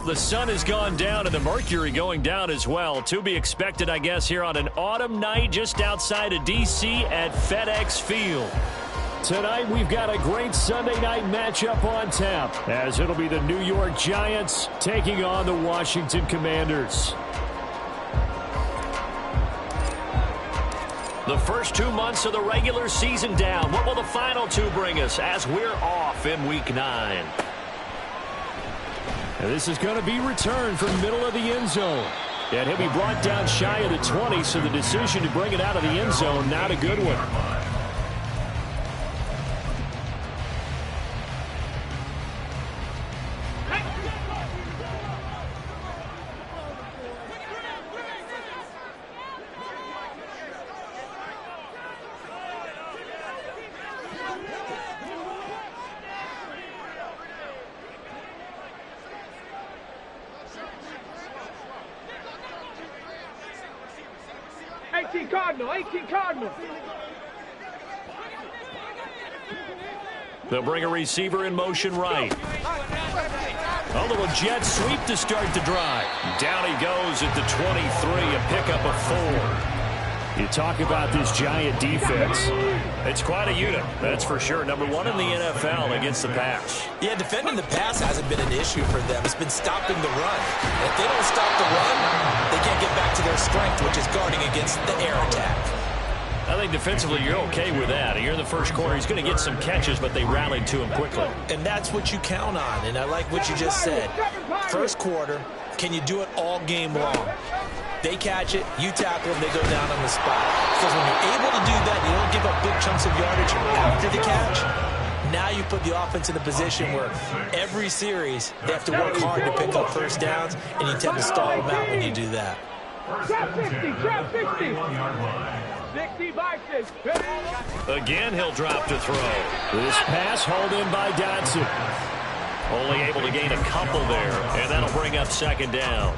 The sun has gone down and the mercury going down as well. To be expected, I guess, here on an autumn night just outside of D.C. at FedEx Field. Tonight, we've got a great Sunday night matchup on tap, as it'll be the New York Giants taking on the Washington Commanders. The first 2 months of the regular season down. What will the final two bring us as we're off in Week 9? And this is going to be returned from middle of the end zone. And he'll be brought down shy of the 20, so the decision to bring it out of the end zone, not a good one. Cardinal. They'll bring a receiver in motion right. A little jet sweep to start the drive. Down he goes at the 23, a pickup of 4. You talk about this Giant defense. It's quite a unit, that's for sure. Number 1 in the NFL against the pass. Yeah, defending the pass hasn't been an issue for them. It's been stopping the run. If they don't stop the run, they can't get back to their strength, which is guarding against the air attack. I think defensively you're okay with that. Here in the first quarter, he's going to get some catches, but they rallied to him quickly. And that's what you count on, and I like what you just said. First quarter, can you do it all game long? They catch it, you tackle them, they go down on the spot. Because when you're able to do that, you don't give up big chunks of yardage after the catch. Now you put the offense in a position where every series they have to work hard to pick up first downs, and you tend to stall them out when you do that. Trap 50. 60 Vikings. Again, he'll drop to throw. This pass hauled in by Dotson. Only able to gain a couple there, and that'll bring up second down.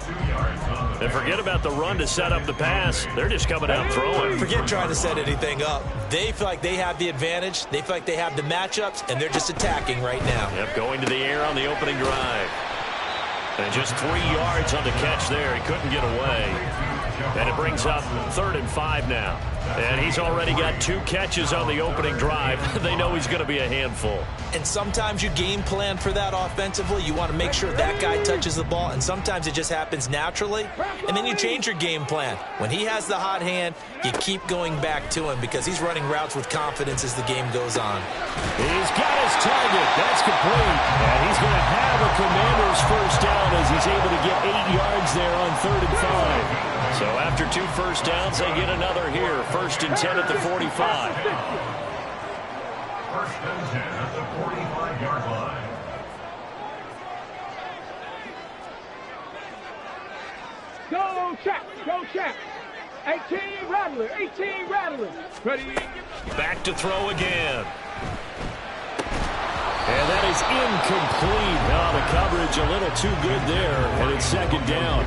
And forget about the run to set up the pass. They're just coming out throwing. Forget trying to set anything up. They feel like they have the advantage. They feel like they have the matchups, and they're just attacking right now. Yep, going to the air on the opening drive. And just 3 yards on the catch there. He couldn't get away. And it brings up 3rd and 5 now. And he's already got 2 catches on the opening drive. They know he's going to be a handful. And sometimes you game plan for that offensively. You want to make sure that guy touches the ball, and sometimes it just happens naturally. And then you change your game plan. When he has the hot hand, you keep going back to him because he's running routes with confidence as the game goes on. He's got his target. That's complete. And he's going to have a Commander's first down as he's able to get 8 yards there on 3rd and 5. So after 2 first downs, they get another here. 1st and 10 at the 45. 1st and 10 at the 45-yard line. Go check. 18 Rattler. Ready. Back to throw again. And that is incomplete. Now the coverage a little too good there, and it's 2nd down.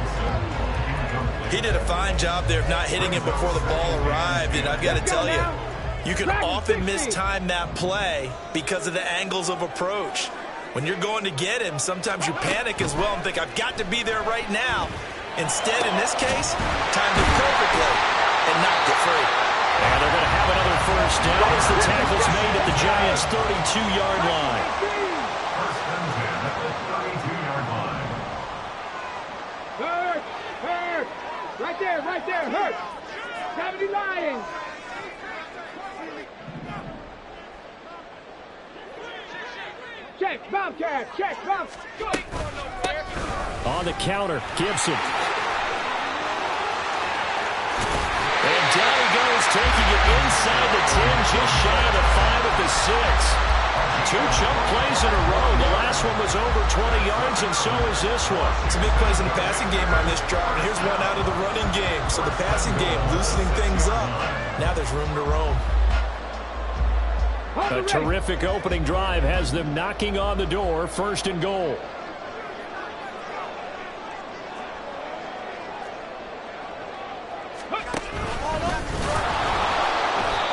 He did a fine job there of not hitting him before the ball arrived, and I've got to tell you, you can often mistime that play because of the angles of approach. When you're going to get him, sometimes you panic as well and think, I've got to be there right now. Instead, in this case, timed it perfectly and knocked it free. And they're going to have another first down as the tackle's made at the Giants' 32-yard line. 1st and 10 at the 32-yard line. Hurt. Right there. Hurt. 70 Lions. Check, Bobcat. On the counter, Gibson. And down he goes, taking it inside the 10, just shy of the 5 at the 6. 2 chunk plays in a row. The last one was over 20 yards, and so is this one. Some big plays in the passing game on this drive. Here's one out of the running game. So the passing game loosening things up. Now there's room to roam. A terrific opening drive has them knocking on the door. 1st and goal.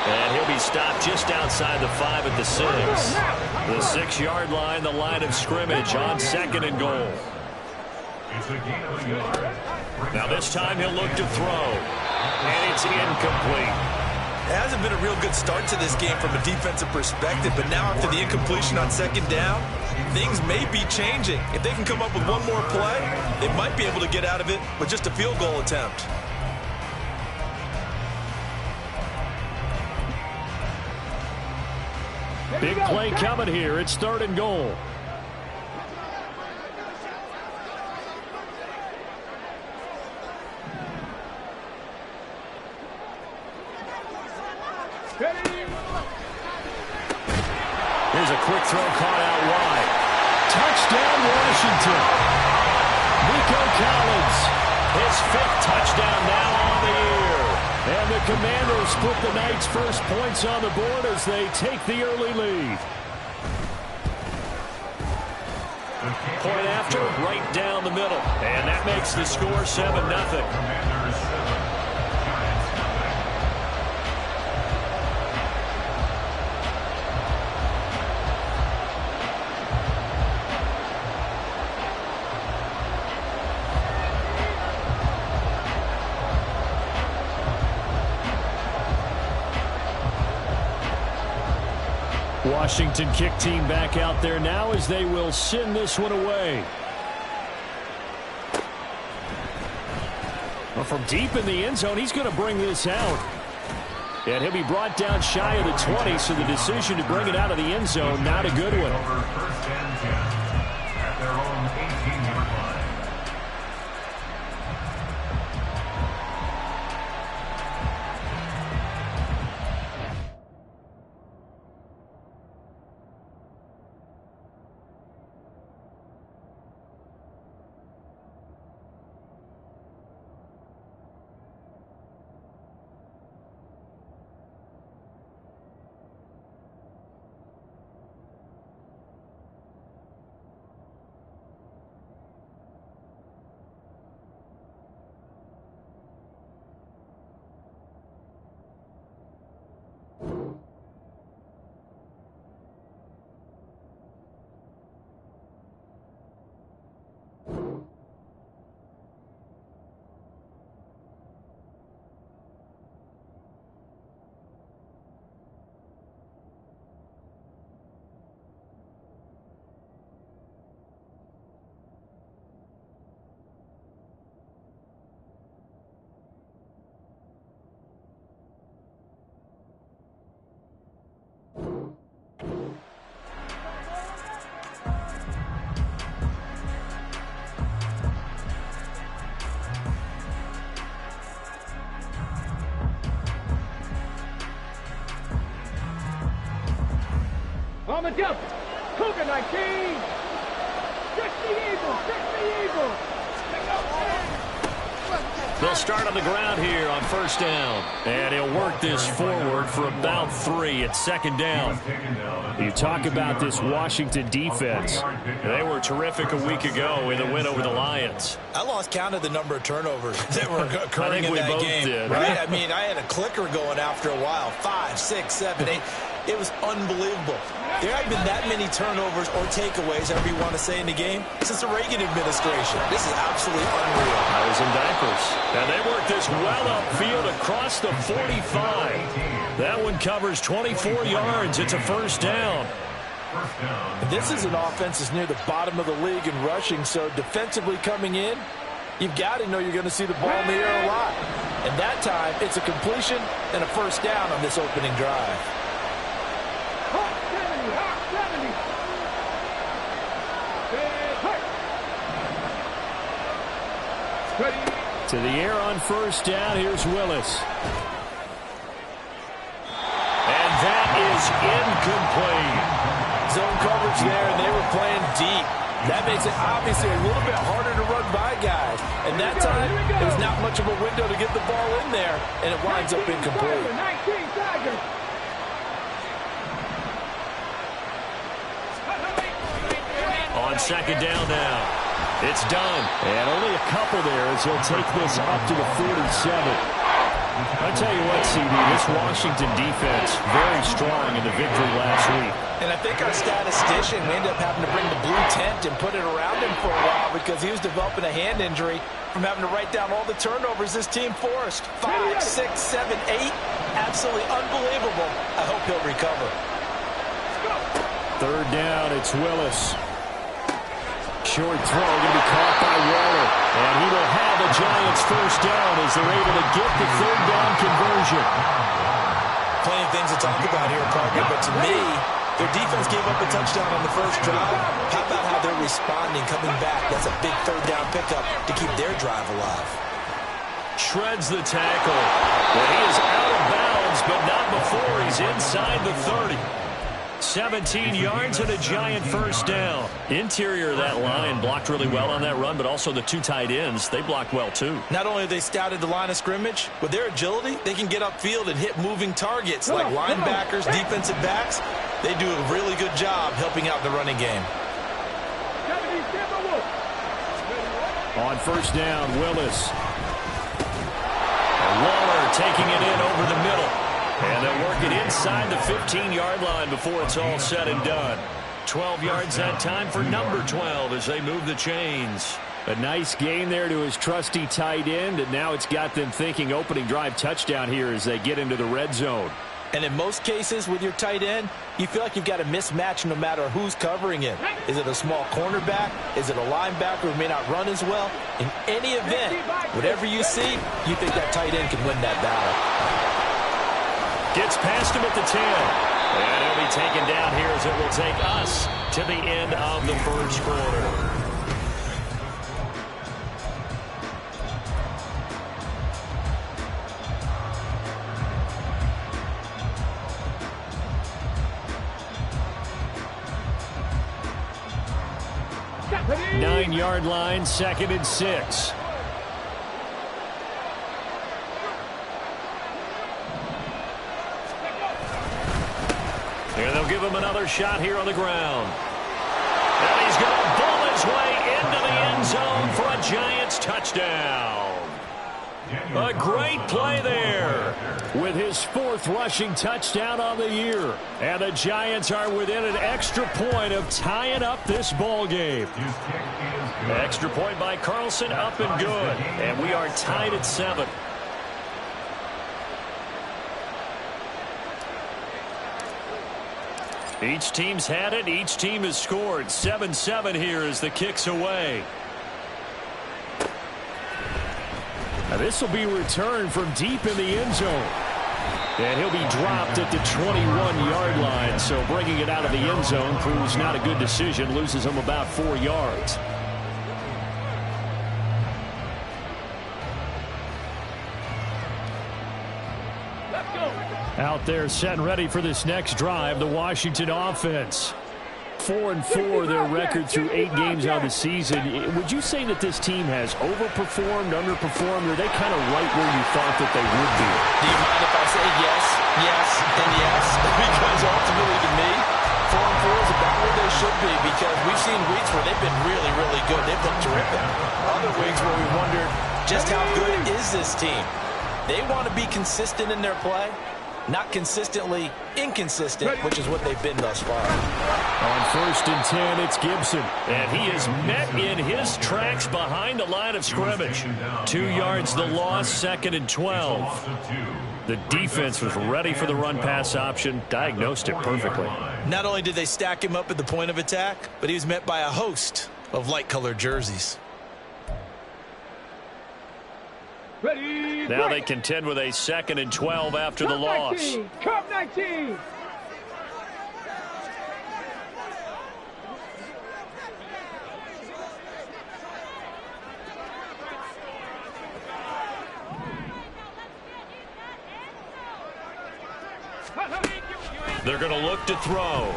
And he'll be stopped just outside the 5 at the 6. The 6-yard line, the line of scrimmage on 2nd and goal. It's a gain of a yard. Now this time he'll look to throw. And it's incomplete. It hasn't been a real good start to this game from a defensive perspective, but now after the incompletion on second down, things may be changing. If they can come up with one more play, they might be able to get out of it with just a field goal attempt. Big play coming here. It's 3rd and goal. Here's a quick throw caught out wide. Touchdown, Washington. Nico Collins, his 5th touchdown now on the year. And the Commanders put the Knights' first points on the board as they take the early lead. Point after, right down the middle. And that makes the score 7-0. Commanders 7, Giants nothing. Washington kick team back out there now as they will send this one away. Well, from deep in the end zone, he's going to bring this out. And he'll be brought down shy of the 20, so the decision to bring it out of the end zone, not a good one. Over 1st and 10 at their own 18-yard line. On the jump. Cougar 19. Trick the Eagle. Trick the Eagle. They'll start on the ground here on 1st down. And he'll work this forward for about 3 at 2nd down. You talk about this Washington defense. They were terrific a week ago in the win over the Lions. I lost count of the number of turnovers that were occurring in that game. Did. Right? I mean, I had a clicker going after a while. 5, 6, 7, 8. It was unbelievable. There haven't been that many turnovers or takeaways, however you want to say, in the game since the Reagan administration. This is absolutely unreal. I was in diapers. And they work this well upfield across the 45. That one covers 24 yards. It's a 1st down. This is an offense that's near the bottom of the league in rushing, so defensively coming in, you've got to know you're going to see the ball in the air a lot. And that time, it's a completion and a 1st down on this opening drive. Hot 70. Hot 70. Ready. To the air on 1st down. Here's Willis. And that is incomplete. Zone coverage there, and they were playing deep. That makes it obviously a little bit harder to run by guys. And that time, there's not much of a window to get the ball in there, and it winds up incomplete. 19 Tigers. On 2nd down now. It's done. And only a couple there as he'll take this up to the 47. I tell you what, CD, this Washington defense, very strong in the victory last week. And I think our statistician, we ended up having to bring the blue tent and put it around him for a while because he was developing a hand injury from having to write down all the turnovers this team forced. 5, 6, 7, 8. Absolutely unbelievable. I hope he'll recover. Third down, it's Willis. Short throw going to be caught by Waller. And he will have the Giants first down as they're able to get the third down conversion. Plenty of things to talk about here, Parker, but to me, their defense gave up a touchdown on the first drive. How about how they're responding, coming back? That's a big third down pickup to keep their drive alive. Shreds the tackle. But he is out of bounds, but not before he's inside the 30. 17 yards and a Giant first down. Interior of that line blocked really well on that run, but also the two tight ends, they blocked well too. Not only have they scouted the line of scrimmage, with their agility, they can get upfield and hit moving targets like linebackers, defensive backs. They do a really good job helping out the running game. On first down, Willis. Waller taking it in over the middle. And they'll work it inside the 15-yard line before it's all said and done. 12 yards that time for number 12 as they move the chains. A nice gain there to his trusty tight end, and now it's got them thinking opening drive touchdown here as they get into the red zone. And in most cases with your tight end, you feel like you've got a mismatch no matter who's covering him. Is it a small cornerback? Is it a linebacker who may not run as well? In any event, whatever you see, you think that tight end can win that battle. Gets past him at the 10. And he'll be taken down here as it will take us to the end of the first quarter. Nine-yard line, 2nd and 6. And they'll give him another shot here on the ground. And he's going to bull his way into the end zone for a Giants touchdown. A great play there with his 4th rushing touchdown on the year. And the Giants are within an extra point of tying up this ball game. Extra point by Carlson, up and good. And we are tied at 7. Each team's had it. Each team has scored. 7-7 here as the kick's away. Now this will be returned from deep in the end zone. And he'll be dropped at the 21-yard line. So bringing it out of the end zone proves not a good decision. Loses him about 4 yards. Out there set and ready for this next drive, the Washington offense. 4-4 their record through 8 games on the season. Would you say that this team has overperformed, underperformed, or are they kind of right where you thought that they would be? Do you mind if I say yes, yes, and yes? Because ultimately to me, 4-4 is about where they should be because we've seen weeks where they've been really, really good. They've looked terrific. Other weeks where we wondered just how good is this team. They want to be consistent in their play. Not consistently inconsistent, which is what they've been thus far. On 1st and 10, it's Gibson. And he is met in his tracks behind the line of scrimmage. 2 yards the loss, 2nd and 12. The defense was ready for the run-pass option, diagnosed it perfectly. Not only did they stack him up at the point of attack, but he was met by a host of light-colored jerseys. Ready, now they contend with a 2nd and 12 after the loss. 19, Cup 19. They're going to look to throw.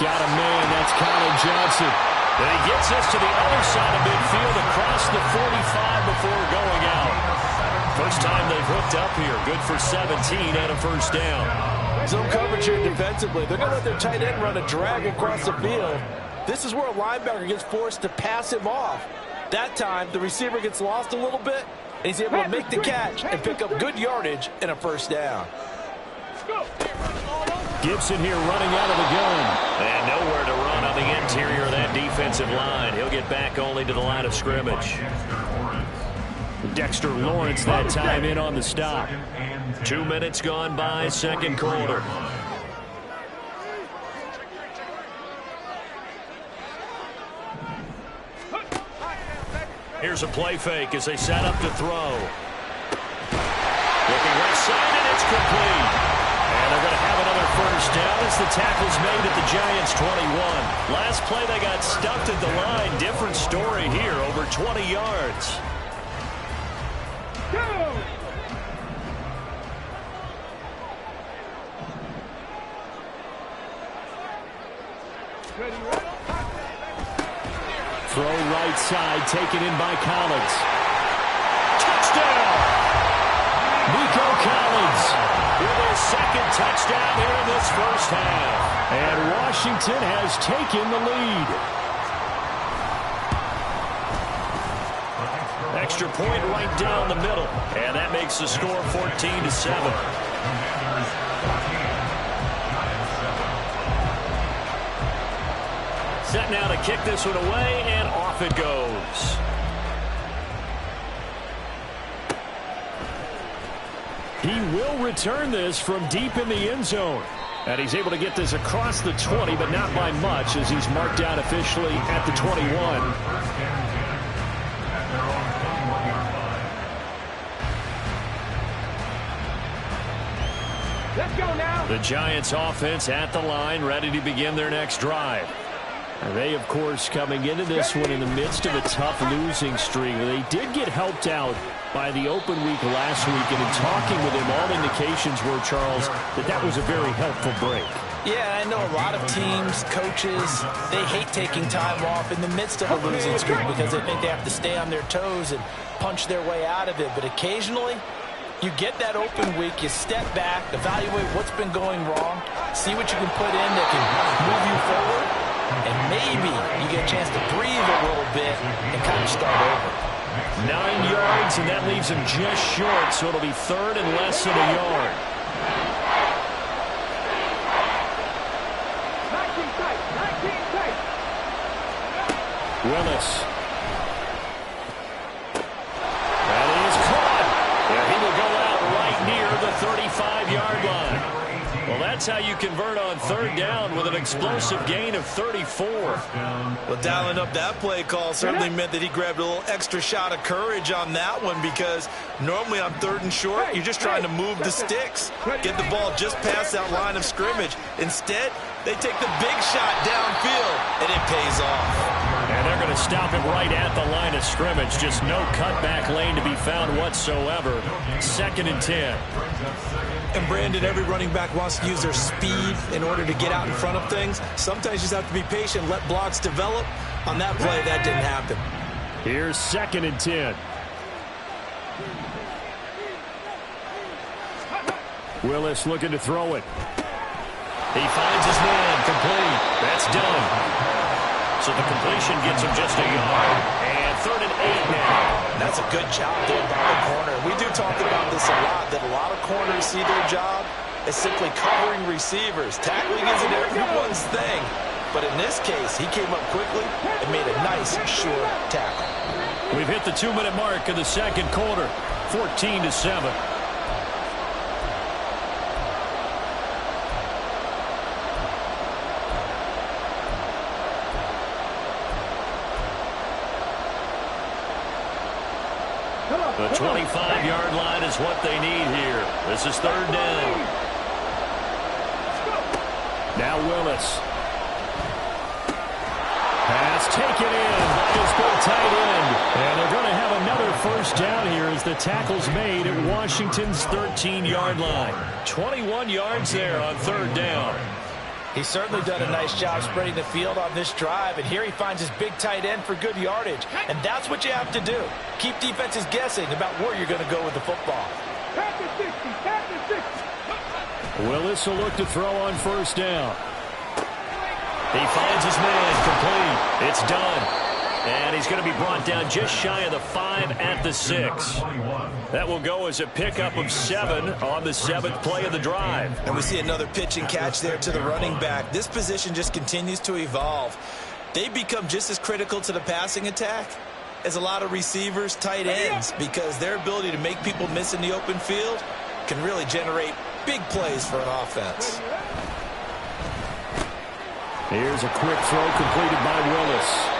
Got a man, that's Colin Johnson. And he gets us to the other side of midfield across the 45 before going out. First time they've hooked up here. Good for 17 and a first down. Zone coverage here defensively. They're going to let their tight end run a drag across the field. This is where a linebacker gets forced to pass him off. That time, the receiver gets lost a little bit, and he's able to make the catch and pick up good yardage and a first down. Go. Gibson here running out of the gun. And nowhere to run on the interior of that defensive line. He'll get back only to the line of scrimmage. Dexter Lawrence that time in on the stop. 2 minutes gone by, second quarter. Here's a play fake as they set up to throw. Looking right side, and it's complete. And they're going to have another first down as the tackle's made at the Giants' 21. Last play, they got stuffed at the line. Different story here, over 20 yards. Go! Throw right side, taken in by Collins. Touchdown! Nico Collins with his second touchdown here in this first half. And Washington has taken the lead. Extra point right down the middle. And that makes the score 14-7. Set now to kick this one away, and off it goes. He will return this from deep in the end zone. And he's able to get this across the 20, but not by much, as he's marked down officially at the 21. Let's go now. The Giants offense at the line, ready to begin their next drive. And they, of course, coming into this one in the midst of a tough losing streak. They did get helped out by the open week last week, and in talking with him, all indications were, Charles, that was a very helpful break. Yeah, I know a lot of teams, coaches, they hate taking time off in the midst of a losing streak because they think they have to stay on their toes and punch their way out of it. But occasionally, you get that open week, you step back, evaluate what's been going wrong, see what you can put in that can move you forward, and maybe you get a chance to breathe a little bit and kind of start over. 9 yards, and that leaves him just short, so it'll be third and less than a yard. 19 tight, 19 tight. Willis. That is caught. Yeah, he will go out right near the 35-yard line. Well, that's how you convert on third down with an explosive gain of 34. Well, dialing up that play call certainly meant that he grabbed a little extra shot of courage on that one, because normally on third and short, you're just trying to move the sticks, get the ball just past that line of scrimmage. Instead, they take the big shot downfield, and it pays off. And they're going to stop him right at the line of scrimmage. Just no cutback lane to be found whatsoever. 2nd and 10. And Brandon, every running back wants to use their speed in order to get out in front of things. Sometimes you just have to be patient, let blocks develop. On that play, that didn't happen. Here's 2nd and 10. Willis looking to throw it. He finds his man, complete. That's done. So the completion gets him just a yard. And 3rd and 8 now. That's a good job there by the corner. We do talk about this a lot, that a lot of corners see their job as simply covering receivers. Tackling isn't everyone's thing. But in this case, he came up quickly and made a nice, sure tackle. We've hit the 2-minute mark of the second quarter. 14-7. The 25-yard line is what they need here. This is third down. Now Willis. Pass taken in by his big tight end. And they're going to have another first down here as the tackle's made at Washington's 13-yard line. 21 yards there on third down. He's certainly done a nice job spreading the field on this drive, and here he finds his big tight end for good yardage. And that's what you have to do. Keep defenses guessing about where you're going to go with the football. Back to 60, back to 60. Willis will look to throw on first down. He finds his man, complete. It's done. And he's going to be brought down just shy of the 5 at the 6. That will go as a pickup of 7 on the 7th play of the drive. And we see another pitch and catch there to the running back. This position just continues to evolve. They become just as critical to the passing attack as a lot of receivers, tight ends, because their ability to make people miss in the open field can really generate big plays for an offense. Here's a quick throw completed by Willis.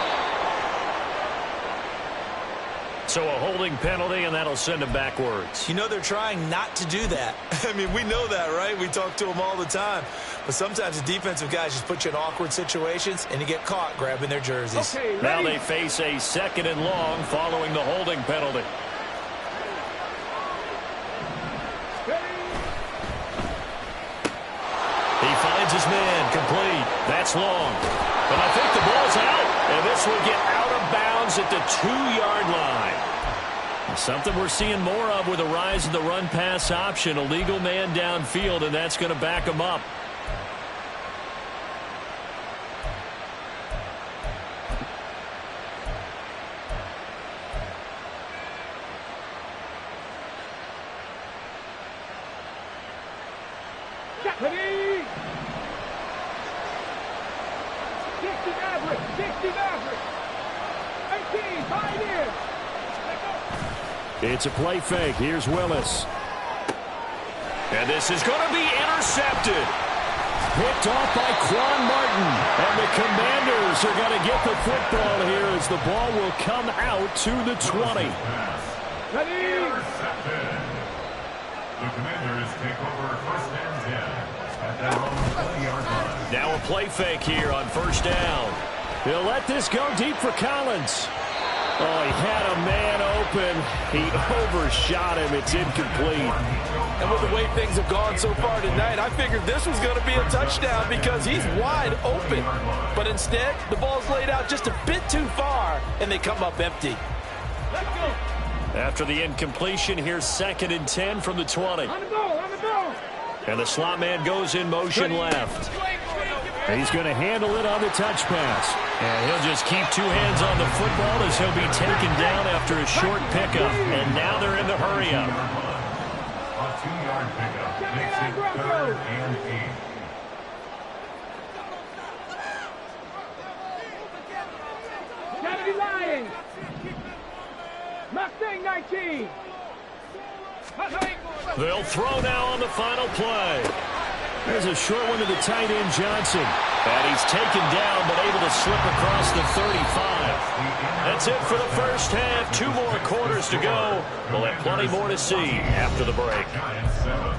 So a holding penalty, and that'll send him backwards. You know, they're trying not to do that. I mean, we know that, right? We talk to them all the time. But sometimes the defensive guys just put you in awkward situations, and you get caught grabbing their jerseys. Okay, now they face a 2nd and long following the holding penalty. He finds his man, complete. That's long. But I think the ball's out, and this will get out of bounds at the 2-yard line. Something we're seeing more of with a rise in the run-pass option. A legal man downfield, and that's going to back him up. Ready? 60 Maverick, 60 Maverick. 18, tied in. It's a play fake. Here's Willis. And this is going to be intercepted. Picked off by Quan Martin. And the Commanders are going to get the football here as the ball will come out to the 20. Ready? The Commanders take over 1st and 10 at their own 20-yard line. Now a play fake here on 1st down. He'll let this go deep for Collins. Oh, he had a man open. He overshot him. It's incomplete. And with the way things have gone so far tonight, I figured this was going to be a touchdown because he's wide open. But instead, the ball's laid out just a bit too far, and they come up empty. Let's go. After the incompletion, here's 2nd and 10 from the 20. On the ball, on the ball. And the slot man goes in motion left. He's going to handle it on the touch pass. And he'll just keep 2 hands on the football as he'll be taken down after a short pickup. And now they're in the hurry-up. A 2-yard pickup makes it 3rd and 8. Kennedy Lions. Mustang 19. They'll throw now on the final play. There's a short one to the tight end, Johnson. And he's taken down, but able to slip across the 35. That's it for the first half. 2 more quarters to go. We'll have plenty more to see after the break. Giants 7.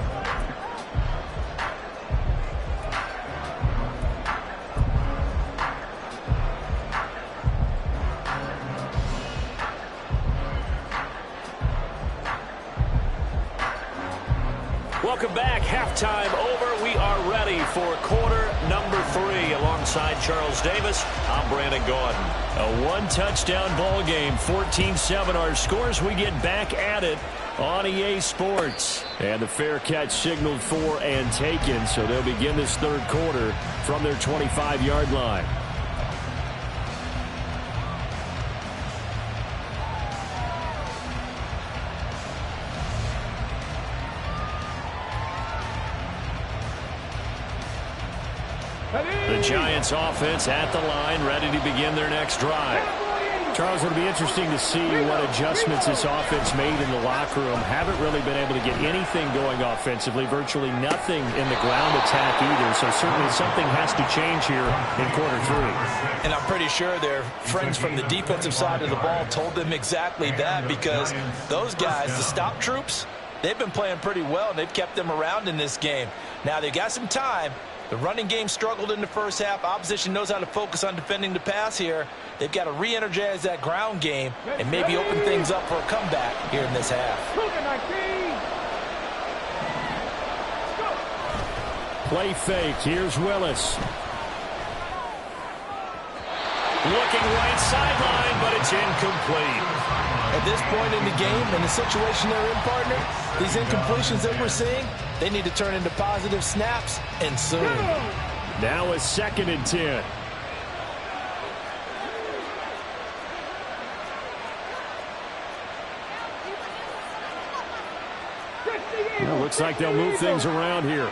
Welcome back. Halftime over. We are ready for quarter number 3. Alongside Charles Davis, I'm Brandon Gaudin. A 1-touchdown ball game, 14-7 our scores. We get back at it on EA Sports. And the fair catch signaled for and taken, so they'll begin this 3rd quarter from their 25-yard line. The Giants offense at the line, ready to begin their next drive. Charles, it'll be interesting to see what adjustments this offense made in the locker room. Haven't really been able to get anything going offensively, virtually nothing in the ground attack either. So certainly something has to change here in quarter 3. And I'm pretty sure their friends from the defensive side of the ball told them exactly that, because those guys, the stop troops, they've been playing pretty well, and they've kept them around in this game. Now they've got some time. The running game struggled in the first half. Opposition knows how to focus on defending the pass here. They've got to re-energize that ground game and maybe open things up for a comeback here in this half. Play fake. Here's Willis. Looking right sideline, but it's incomplete. At this point in the game, in the situation they're in, partner, these incompletions that we're seeing, they need to turn into positive snaps, and soon. Now a 2nd and 10. Well, looks like they'll move things around here.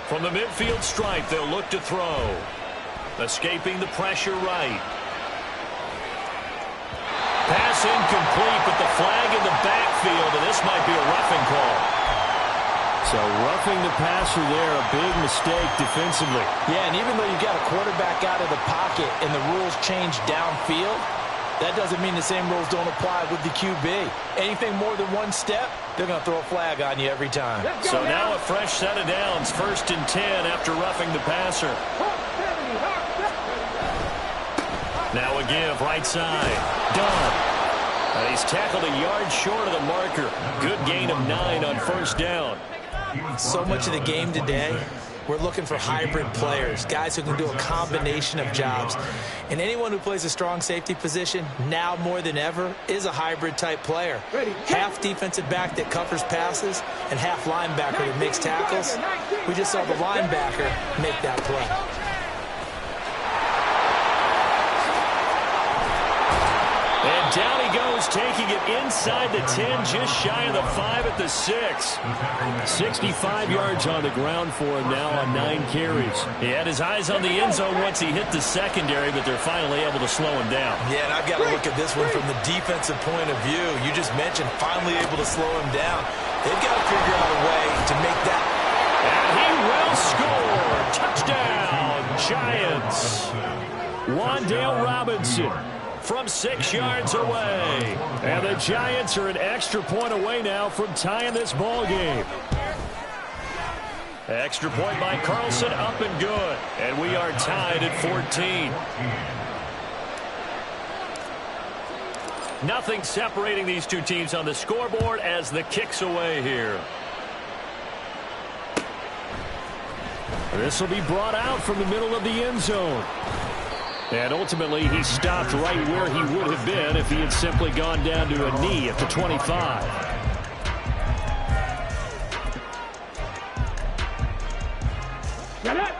From the midfield stripe, they'll look to throw. Escaping the pressure right. Pass incomplete, but the flag in the backfield, and this might be a roughing call. So roughing the passer there, a big mistake defensively. Yeah, and even though you've got a quarterback out of the pocket and the rules change downfield, that doesn't mean the same rules don't apply with the QB. Anything more than one step, they're going to throw a flag on you every time. So now a fresh set of downs, 1st and 10 after roughing the passer. Now a give, right side. Done. And he's tackled a yard short of the marker. Good gain of 9 on 1st down. So much of the game today, we're looking for hybrid players, guys who can do a combination of jobs. And anyone who plays a strong safety position, now more than ever, is a hybrid-type player. Half defensive back that covers passes and half linebacker that makes tackles. We just saw the linebacker make that play. And down he goes, taking it inside the 10, just shy of the 5 at the 6. 65 yards on the ground for him now on 9 carries. He had his eyes on the end zone once he hit the secondary, but they're finally able to slow him down. Yeah, and I've got to look at this one from the defensive point of view. You just mentioned finally able to slow him down. They've got to figure out a way to make that. And he will score. Touchdown, Giants. Wan'Dale Robinson from 6 yards away. And the Giants are an extra point away now from tying this ball game. Extra point by Carlson, up and good. And we are tied at 14. Nothing separating these two teams on the scoreboard as the kick's away here. This will be brought out from the middle of the end zone. And ultimately, he stopped right where he would have been if he had simply gone down to a knee at the 25.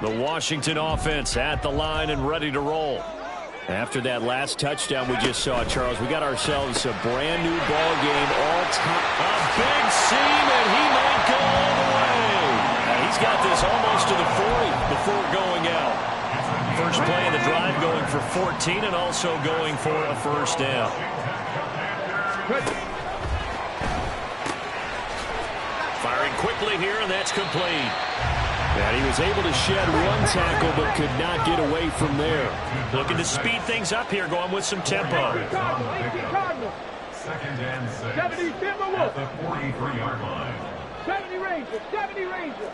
The Washington offense at the line and ready to roll. After that last touchdown we just saw, Charles, we got ourselves a brand new ball game all time. A big seam, and he might go all the way. And he's got this almost to the 40 before going out. First play of the drive going for 14 and also going for a 1st down. Firing quickly here, and that's complete. And he was able to shed one tackle but could not get away from there. Looking to speed things up here, going with some tempo. 2nd and 6 at the 43-yard line. 70 Rangers.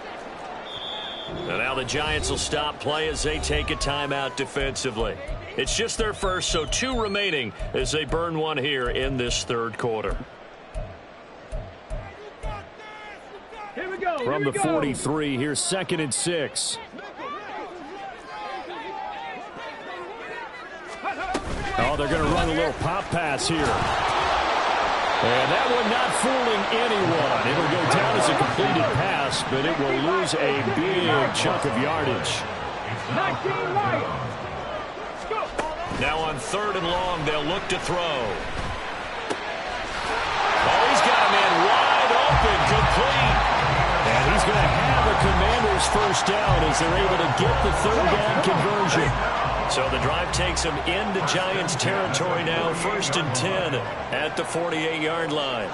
And now the Giants will stop play as they take a timeout defensively. It's just their first, so 2 remaining as they burn one here in this 3rd quarter. Here we go. From the 43, here's 2nd and 6. Oh, they're going to run a little pop pass here. And that one not fooling anyone. It'll go down as a completed pass, but it will lose a big chunk of yardage. 19 Lions. Now on 3rd and long, they'll look to throw. Oh, he's got a man wide open, complete. And he's going to have a Commanders 1st down as they're able to get the 3rd down conversion. So the drive takes them into Giants territory now, 1st and 10 at the 48-yard line.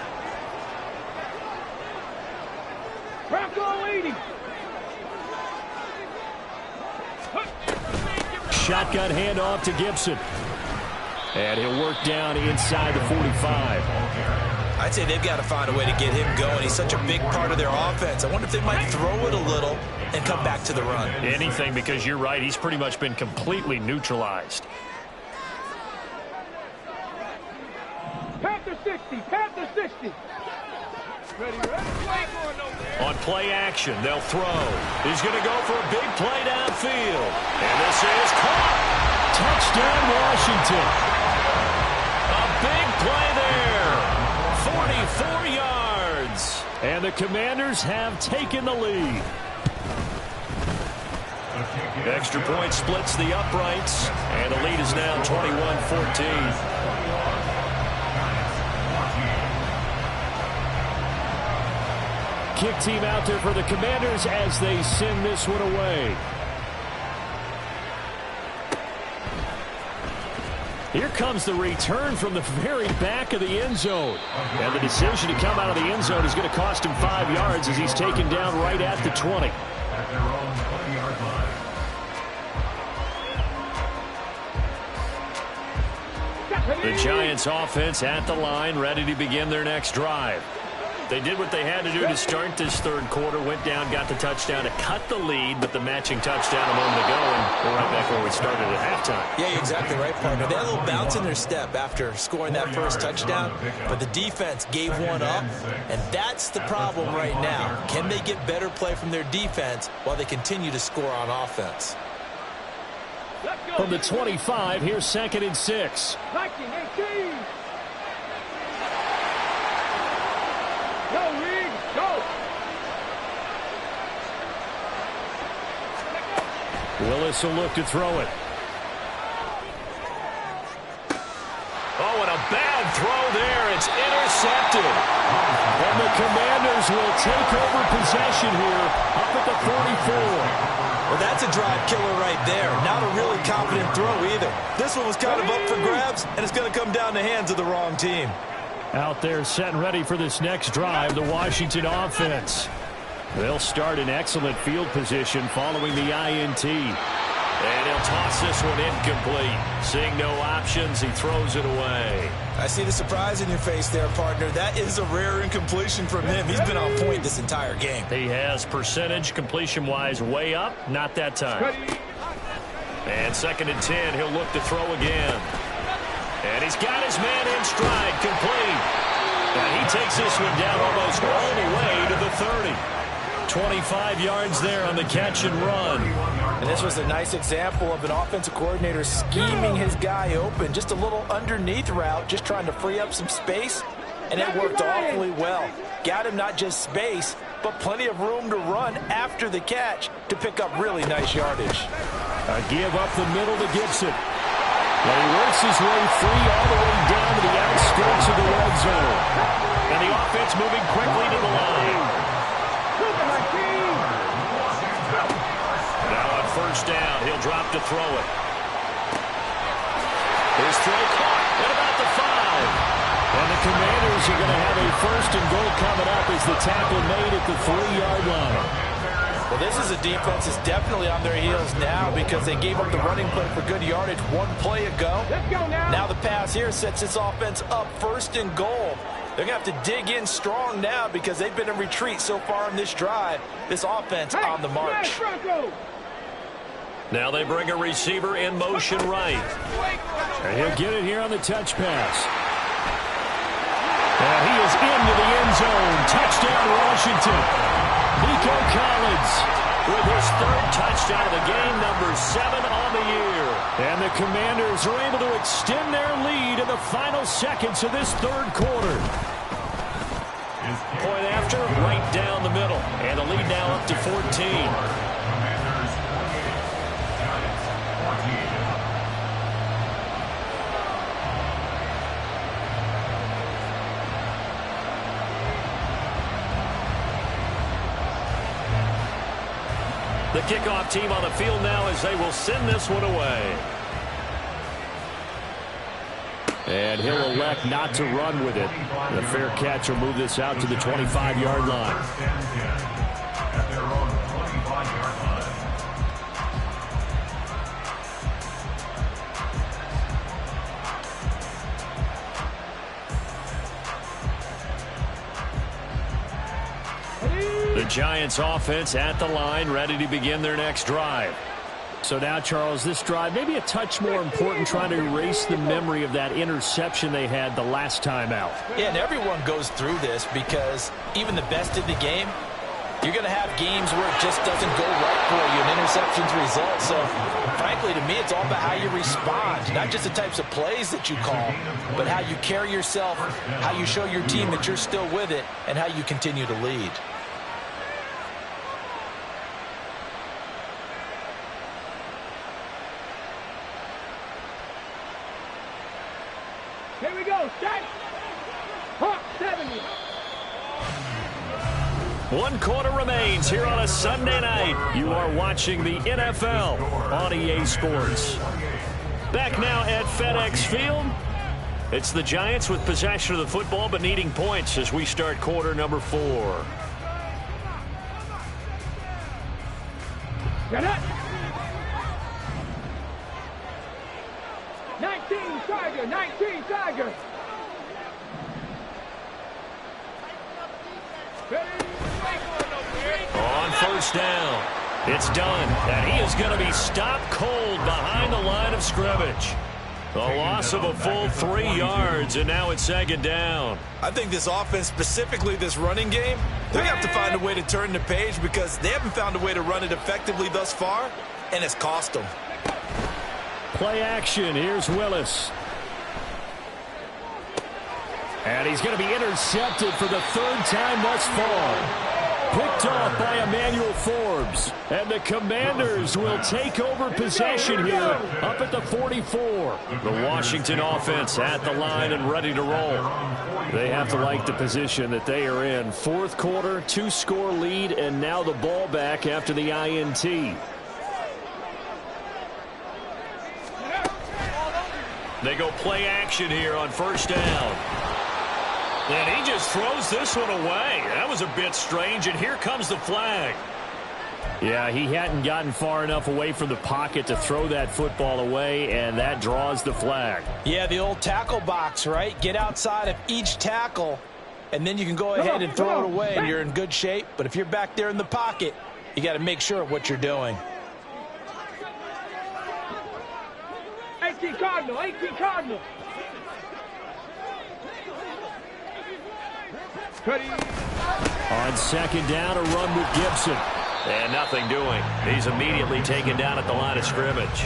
Bronco 80. Shotgun handoff to Gibson. And he'll work down inside the 45. I'd say they've got to find a way to get him going. He's such a big part of their offense. I wonder if they might throw it a little and come back to the run. Anything, because you're right. He's pretty much been completely neutralized. Panther 60. Ready. On play action, they'll throw. He's going to go for a big play downfield. And this is caught. Touchdown, Washington. A big play there. 44 yards. And the Commanders have taken the lead. Extra point splits the uprights. And the lead is now 21-14. kick team out there for the Commanders as they send this one away. Here comes the return from the very back of the end zone. And the decision to come out of the end zone is going to cost him 5 yards as he's taken down right at the 20. At their own 20-yard line. The Giants offense at the line, ready to begin their next drive. They did what they had to do to start this third quarter, went down, got the touchdown to cut the lead, but the matching touchdown a moment ago, and we're right back where we started at halftime. Yeah, you're exactly right, partner. They had a little bounce in their step after scoring that first touchdown, but the defense gave one up, and that's the problem right now. Can they get better play from their defense while they continue to score on offense? From the 25, here's 2nd and 6. 19, 18. Go, Reed, go. Willis will look to throw it. Oh, and a bad throw there. It's intercepted. And the Commanders will take over possession here up at the 44. Well, that's a drive killer right there. Not a really confident throw either. This one was kind of up for grabs, and it's going to come down the hands of the wrong team. Out there set and ready for this next drive, the Washington offense. They'll start in excellent field position following the INT. And he'll toss this one incomplete. Seeing no options, he throws it away. I see the surprise in your face there, partner. That is a rare incompletion from him. He's been on point this entire game. He has percentage completion-wise way up, not that time. And 2nd and 10, he'll look to throw again. And he's got his man in stride, complete. And he takes this one down almost all the way to the 30. 25 yards there on the catch and run. And this was a nice example of an offensive coordinator scheming his guy open. Just a little underneath route, just trying to free up some space. And it worked awfully well. Got him not just space, but plenty of room to run after the catch to pick up really nice yardage. A give up the middle to Gibson. And he works his way free all the way down to the outskirts of the red zone. And the offense moving quickly to the line. Now on first down, he'll drop to throw it. His throw caught at about the 5. And the Commanders are going to have a first and goal coming up as the tackle made at the 3-yard line. Well, this is a defense that's definitely on their heels now because they gave up the running play for good yardage one play ago. Let's go now. Now the pass here sets this offense up 1st and goal. They're going to have to dig in strong now because they've been in retreat so far on this drive. This offense on the march. Now they bring a receiver in motion right. And he'll get it here on the touch pass. And he is into the end zone. Touchdown, Washington. Nico Collins with his 3rd touchdown of the game, number 7 on the year. And the Commanders are able to extend their lead in the final seconds of this 3rd quarter. Point after, right down the middle. And the lead now up to 14. The kickoff team on the field now as they will send this one away. And he'll elect not to run with it. The fair catch will move this out to the 25-yard line. At their own 25-yard line. The Giants offense at the line, ready to begin their next drive. So now, Charles, this drive maybe a touch more important, trying to erase the memory of that interception they had the last time out. Yeah, and everyone goes through this because even the best in the game, you're going to have games where it just doesn't go right for you and interceptions result. So, frankly, to me, it's all about how you respond, not just the types of plays that you call, but how you carry yourself, how you show your team that you're still with it, and how you continue to lead. Here we go, set. Hawk 70. 1 quarter remains here on a Sunday night. You are watching the NFL on EA Sports. Back now at FedEx Field. It's the Giants with possession of the football but needing points as we start quarter number 4. Get it! 19 Tiger, 19 Tiger. On first down, it's done, and he is going to be stopped cold behind the line of scrimmage. A loss of a full 3 yards, and now it's second down. I think this offense, specifically this running game, they're going to have to find a way to turn the page because they haven't found a way to run it effectively thus far, and it's cost them. Play action. Here's Willis. And he's going to be intercepted for the 3rd time thus far. Picked off by Emmanuel Forbes. And the Commanders will take over possession here up at the 44. The Washington offense at the line and ready to roll. They have to like the position that they are in. 4th quarter, 2-score lead, and now the ball back after the INT. They go play action here on first down. And he just throws this one away. That was a bit strange, and here comes the flag. Yeah, he hadn't gotten far enough away from the pocket to throw that football away, and that draws the flag. Yeah, the old tackle box, right? Get outside of each tackle, and then you can go ahead and throw it away, and you're in good shape. But if you're back there in the pocket, you got to make sure of what you're doing. 18 Cardinal, 18 Cardinal. On second down, a run with Gibson. And nothing doing. He's immediately taken down at the line of scrimmage.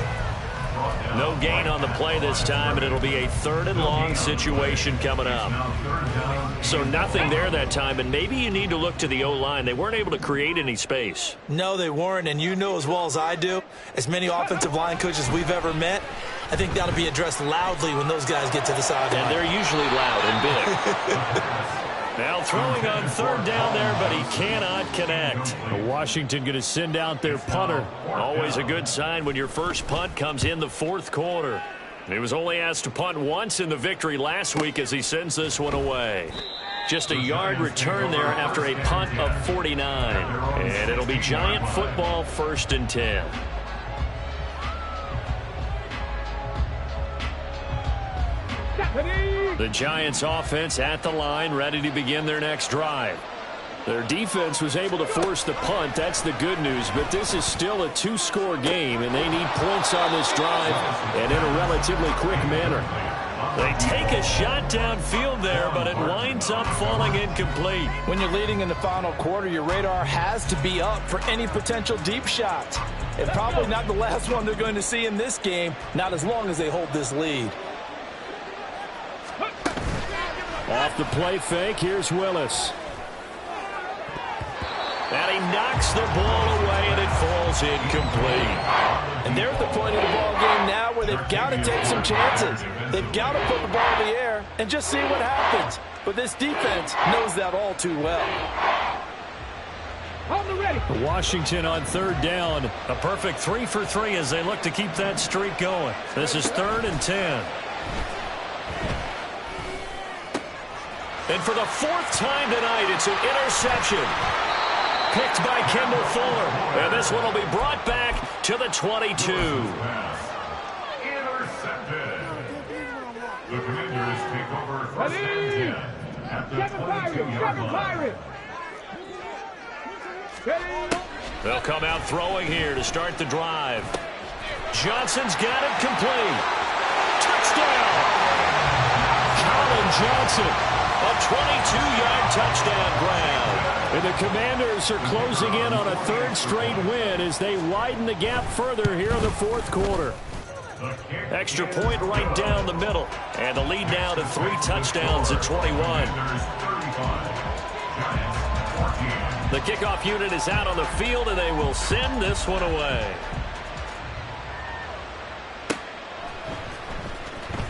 No gain on the play this time, and it'll be a 3rd and long situation coming up. So nothing there that time, and maybe you need to look to the O-line. They weren't able to create any space. No, they weren't, and you know as well as I do, as many offensive line coaches we've ever met, I think that'll be addressed loudly when those guys get to the sideline. And they're usually loud and big. Now throwing on 3rd down there, but he cannot connect. Washington going to send out their punter. Always a good sign when your first punt comes in the 4th quarter. He was only asked to punt once in the victory last week as he sends this one away. Just a yard return there after a punt of 49. And it'll be Giant football 1st and 10. The Giants offense at the line, ready to begin their next drive. Their defense was able to force the punt. That's the good news, but this is still a 2-score game, and they need points on this drive and in a relatively quick manner. They take a shot downfield there, but it winds up falling incomplete. When you're leading in the final quarter, your radar has to be up for any potential deep shots. And probably not the last one they're going to see in this game, not as long as they hold this lead. Off the play fake, here's Willis. And he knocks the ball away, and it falls incomplete. And they're at the point of the ball game now where they've got to take some chances. They've got to put the ball in the air and just see what happens. But this defense knows that all too well. Washington on 3rd down. A perfect 3 for 3 as they look to keep that streak going. This is 3rd and 10. And for the 4th time tonight, it's an interception. Picked by Kendall Fuller. And this one will be brought back to the 22. Intercepted. The Commanders take over 1st and 10 at the 22-yard line. They'll come out throwing here to start the drive. Johnson's got it complete. Touchdown! Colin Johnson. A 22-yard touchdown grab. And the Commanders are closing in on a 3rd straight win as they widen the gap further here in the 4th quarter. Extra point right down the middle. And the lead now to 3 touchdowns at 21. The kickoff unit is out on the field, and they will send this one away.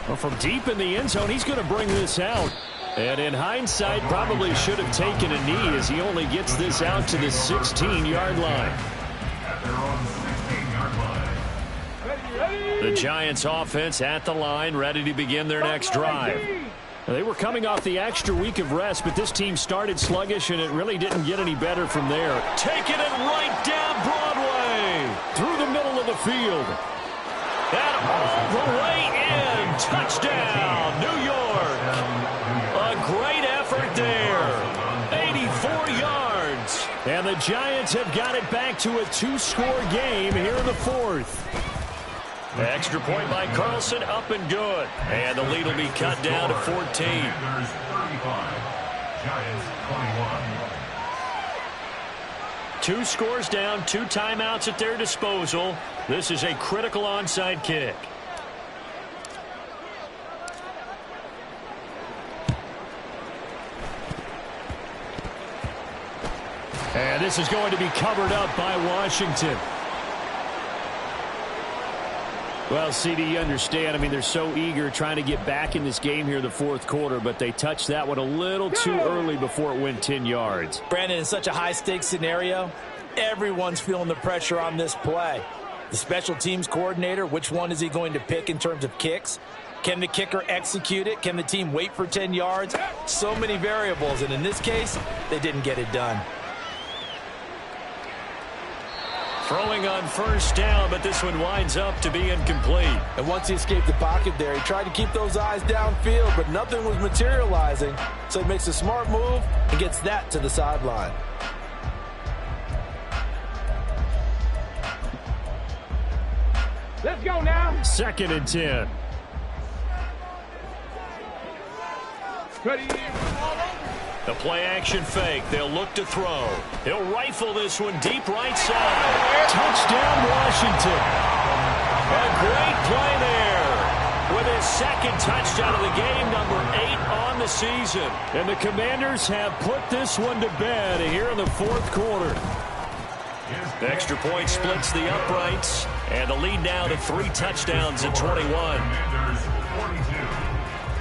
Well, from deep in the end zone, he's going to bring this out. And in hindsight, probably should have taken a knee as he only gets this out to the 16-yard line. At their own 16-yard line. The Giants offense at the line, ready to begin their next drive. They were coming off the extra week of rest, but this team started sluggish, and it really didn't get any better from there. Taking it right down Broadway, through the middle of the field. And all the way in. Touchdown, New York. A great effort there. 84 yards. And the Giants have got it back to a two-score game here in the fourth. Extra point by Carlson, up and good. And the lead will be cut down to 14. 35, Giants 21. 2 scores down, 2 timeouts at their disposal. This is a critical onside kick. And this is going to be covered up by Washington. Well, CD, you understand. I mean, they're so eager trying to get back in this game here in the fourth quarter, but they touched that one a little too early before it went 10 yards. Brandon, in such a high-stakes scenario, everyone's feeling the pressure on this play. The special teams coordinator, which one is he going to pick in terms of kicks? Can the kicker execute it? Can the team wait for 10 yards? So many variables, and in this case, they didn't get it done. Throwing on first down, but this one winds up to be incomplete. And once he escaped the pocket there, he tried to keep those eyes downfield, but nothing was materializing. So he makes a smart move and gets that to the sideline. Let's go now. 2nd and 10. Ready. The play-action fake. They'll look to throw. He'll rifle this one deep right side. Touchdown, Washington. A great play there with his 2nd touchdown of the game, number 8 on the season. And the Commanders have put this one to bed here in the fourth quarter. The extra point splits the uprights, and the lead now to 3 touchdowns at 21. Commanders 42,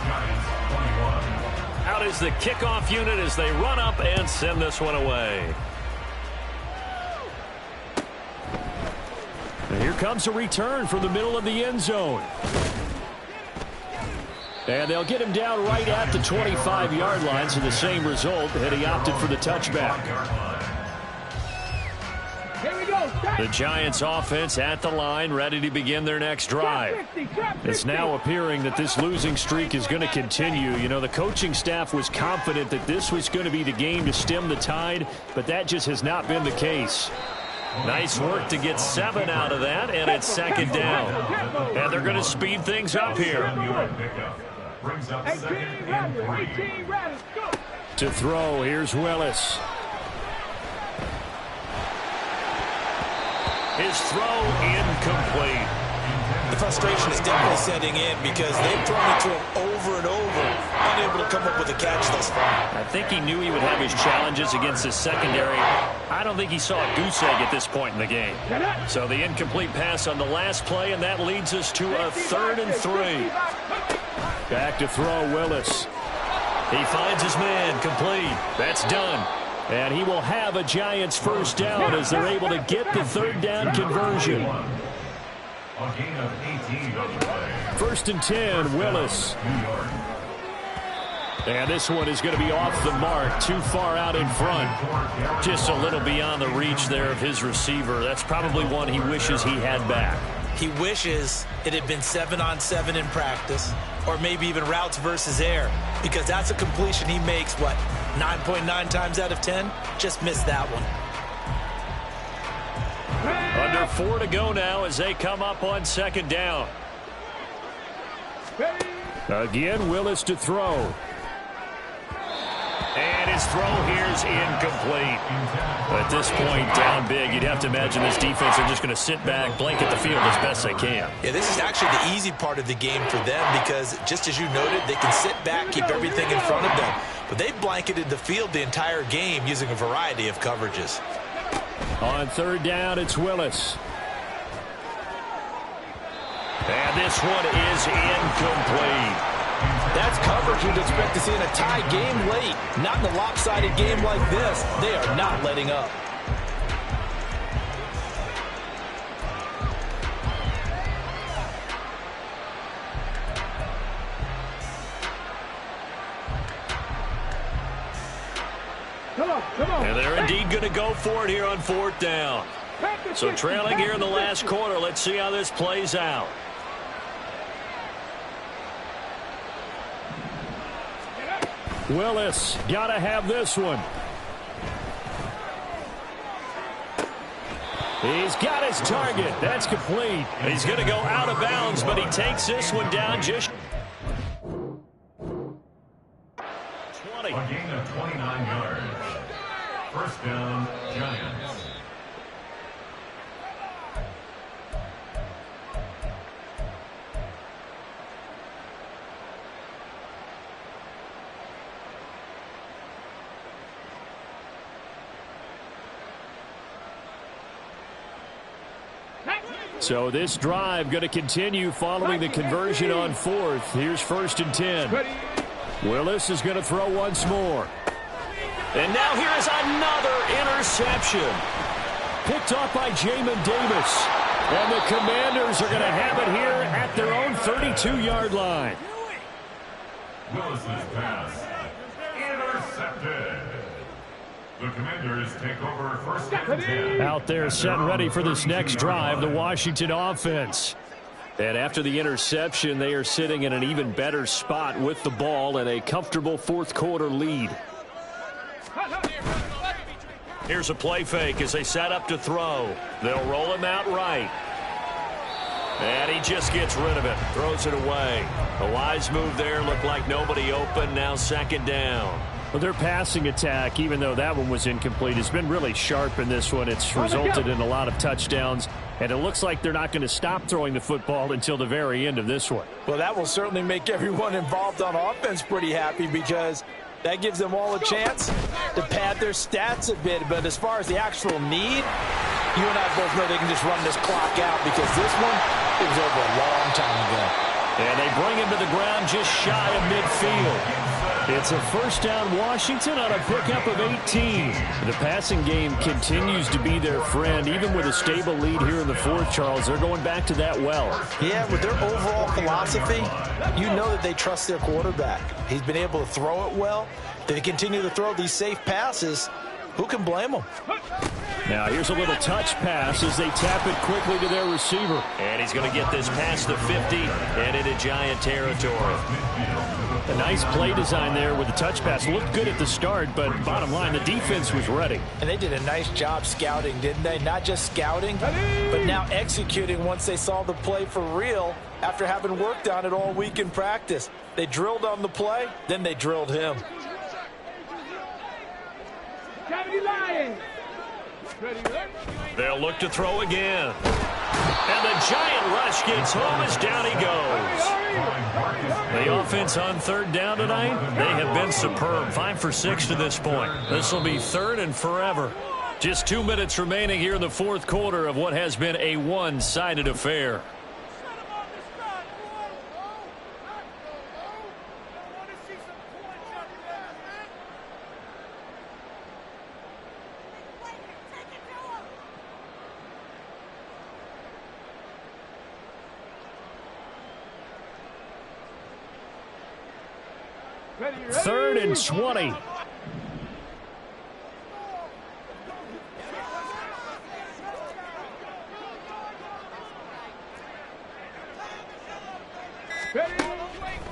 Giants 21. Out is the kickoff unit as they run up and send this one away. And here comes a return from the middle of the end zone. And they'll get him down right at the 25-yard line, so the same result, and he opted for the touchback. Here we go. The Giants offense at the line, ready to begin their next drive. It's now appearing that this losing streak is going to continue. You know, the coaching staff was confident that this was going to be the game to stem the tide, but that just has not been the case. Nice work to get 7 out of that, and it's 2nd down. And they're going to speed things up here. Brings up 2nd and 3. To throw, here's Willis. His throw incomplete. The frustration is definitely setting in because they've thrown it to him over and over, unable to come up with a catch thus far. I think he knew he would have his challenges against his secondary. I don't think he saw a goose egg at this point in the game. So the incomplete pass on the last play, and that leads us to a 3rd and 3. Back to throw, Willis. He finds his man, complete. That's done. And he will have a Giants first down as they're able to get the 3rd down conversion. A gain of 18 on the play. 1st and 10, Willis. New York. And this one is going to be off the mark, too far out in front. Just a little beyond the reach there of his receiver. That's probably one he wishes he had back. He wishes it had been 7-on-7 in practice, or maybe even routes versus air, because that's a completion he makes, 9.9 times out of 10? Just missed that one. Under 4 to go now as they come up on 2nd down. Again, Willis to throw. And his throw here's incomplete. At this point, down big, you'd have to imagine this defense are just going to sit back, blanket the field as best they can. Yeah, this is actually the easy part of the game for them because, just as you noted, they can sit back, keep everything in front of them. But they blanketed the field the entire game using a variety of coverages. On 3rd down, it's Willis. And this one is incomplete. That's coverage you'd expect to see in a tie game late. Not in a lopsided game like this. They are not letting up. Come on. And they're indeed going to go for it here on 4th down. So trailing here in the last quarter. Let's see how this plays out. Willis got to have this one. He's got his target. That's complete. He's going to go out of bounds, but he takes this one down just 20. A gain of 29 yards. First down, Giants. So this drive going to continue following the conversion on 4th. Here's 1st and 10. Willis is going to throw once more. And now here is another interception. Picked off by Jamin Davis. And the Commanders are going to have it here at their own 32-yard line. Willis's pass intercepted. The Commanders take over 1st and 10. Out there set and ready for this next drive, the Washington offense. And after the interception, they are sitting in an even better spot with the ball and a comfortable 4th quarter lead. Here's a play fake as they set up to throw. They'll roll him out right. And he just gets rid of it. Throws it away. A wise move there. Looked like nobody open. Now 2nd down. Well, their passing attack, even though that one was incomplete, has been really sharp in this one. It's resulted in a lot of touchdowns, and it looks like they're not going to stop throwing the football until the very end of this one. Well, that will certainly make everyone involved on offense pretty happy because that gives them all a chance to pad their stats a bit. But as far as the actual need, you and I both know they can just run this clock out because this one, it was over a long time ago. And they bring him to the ground just shy of midfield. It's a 1st down Washington on a pickup of 18. The passing game continues to be their friend. Even with a stable lead here in the 4th, Charles, they're going back to that well. Yeah, with their overall philosophy, you know that they trust their quarterback. He's been able to throw it well. They continue to throw these safe passes. Who can blame them? Now here's a little touch pass as they tap it quickly to their receiver. And he's going to get this past the 50 and into Giant territory. A nice play design there with the touch pass. Looked good at the start, but bottom line, the defense was ready. And they did a nice job scouting, didn't they? Not just scouting, but now executing once they saw the play for real after having worked on it all week in practice. They drilled on the play, then they drilled him. They'll look to throw again. And the Giant rush gets home as down he goes. The offense on 3rd down tonight, they have been superb. 5 for 6 to this point. This will be 3rd and forever. Just 2 minutes remaining here in the 4th quarter of what has been a one-sided affair. Ready. 3rd and 20.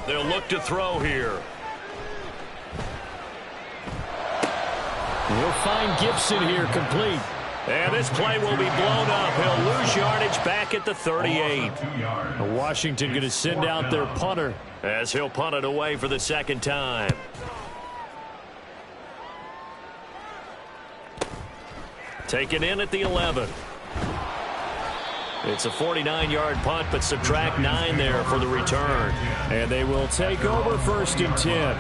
They'll look to throw here. We'll find Gibson here complete. And this play will be blown up. He'll lose yardage back at the 38. Washington going to send out their punter as he'll punt it away for the 2nd time. Taken in at the 11. It's a 49-yard punt, but subtract 9 there for the return. And they will take over 1st and 10.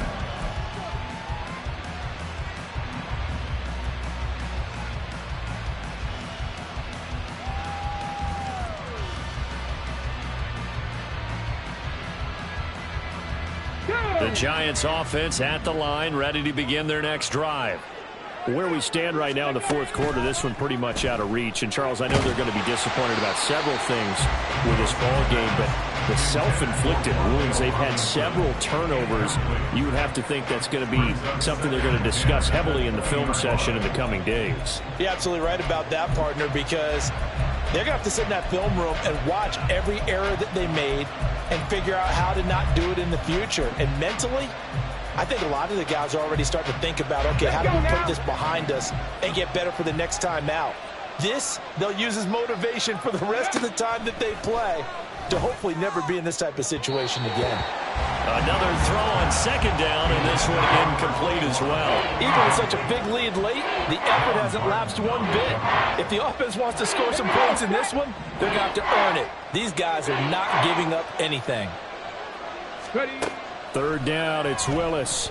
Go! The Giants offense at the line, ready to begin their next drive. Where we stand right now in the fourth quarter, this one pretty much out of reach. And, Charles, I know they're going to be disappointed about several things with this ball game, but the self-inflicted wounds, they've had several turnovers. You would have to think that's going to be something they're going to discuss heavily in the film session in the coming days. You're absolutely right about that, partner, because they're going to have to sit in that film room and watch every error that they made and figure out how to not do it in the future. And mentally, I think a lot of the guys are already starting to think about, okay, how do we put this behind us and get better for the next time out? This, they'll use as motivation for the rest of the time that they play to hopefully never be in this type of situation again. Another throw on second down, and this one incomplete as well. Even with such a big lead late, the effort hasn't lapsed one bit. If the offense wants to score some points in this one, they're going to have to earn it. These guys are not giving up anything. Ready. Third down, it's Willis.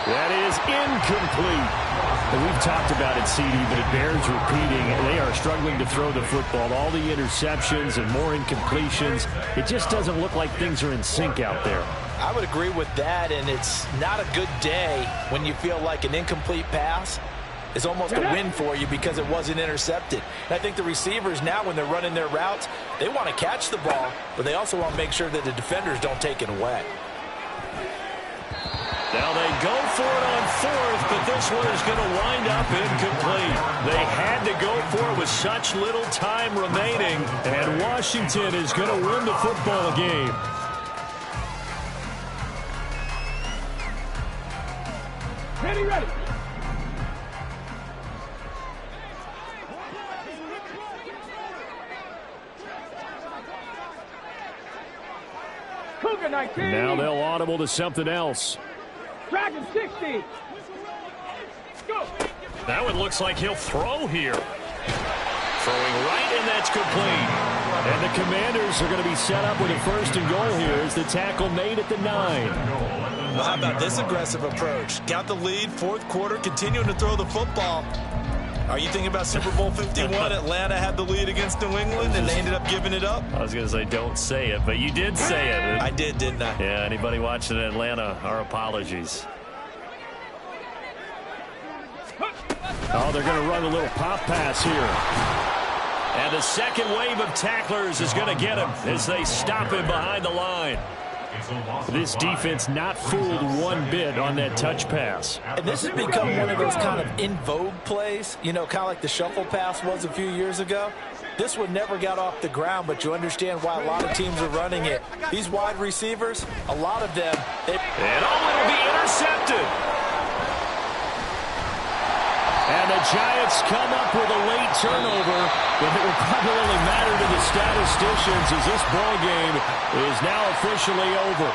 That is incomplete. And we've talked about it, CD, but it bears repeating. They are struggling to throw the football. All the interceptions and more incompletions. It just doesn't look like things are in sync out there. I would agree with that, and it's not a good day when you feel like an incomplete pass is almost a win for you because it wasn't intercepted. And I think the receivers now, when they're running their routes, they want to catch the ball, but they also want to make sure that the defenders don't take it away. Now they go for it on fourth, but this one is going to wind up incomplete. They had to go for it with such little time remaining, and Washington is going to win the football game. Ready, ready. Cougar 19. Now they'll audible to something else. Dragon 60. Go. That one looks like he'll throw here. Throwing right, and that's complete. And the Commanders are going to be set up with a first and goal here as the tackle made at the 9. Well, how about this aggressive approach? Got the lead, fourth quarter, continuing to throw the football. Are you thinking about Super Bowl 51? Atlanta had the lead against New England, and they ended up giving it up? I was going to say don't say it, but you did say it. I did, didn't I? Yeah, anybody watching Atlanta, our apologies. Oh, they're going to run a little pop pass here. And the second wave of tacklers is going to get him as they stop him behind the line. This defense not fooled one bit on that touch pass. And this has become one of those kind of in vogue plays, you know, kind of like the shuffle pass was a few years ago. This one never got off the ground, but you understand why a lot of teams are running it. These wide receivers, a lot of them. And it'll be intercepted. And the Giants come up with a late turnover, but it will probably only matter to the statisticians as this ball game is now officially over.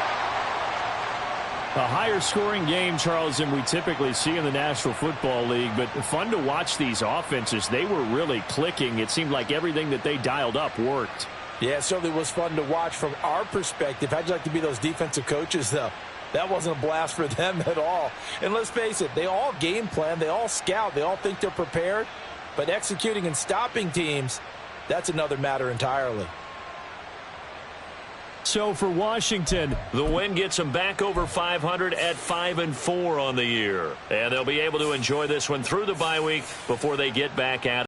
A higher scoring game, Charles, than we typically see in the National Football League, but fun to watch these offenses. They were really clicking. It seemed like everything that they dialed up worked. Yeah, it certainly was fun to watch from our perspective. How'd you like to be those defensive coaches, though? That wasn't a blast for them at all. And let's face it, they all game plan, they all scout, they all think they're prepared. But executing and stopping teams, that's another matter entirely. So for Washington, the win gets them back over 500 at 5-4 on the year. And they'll be able to enjoy this one through the bye week before they get back at it.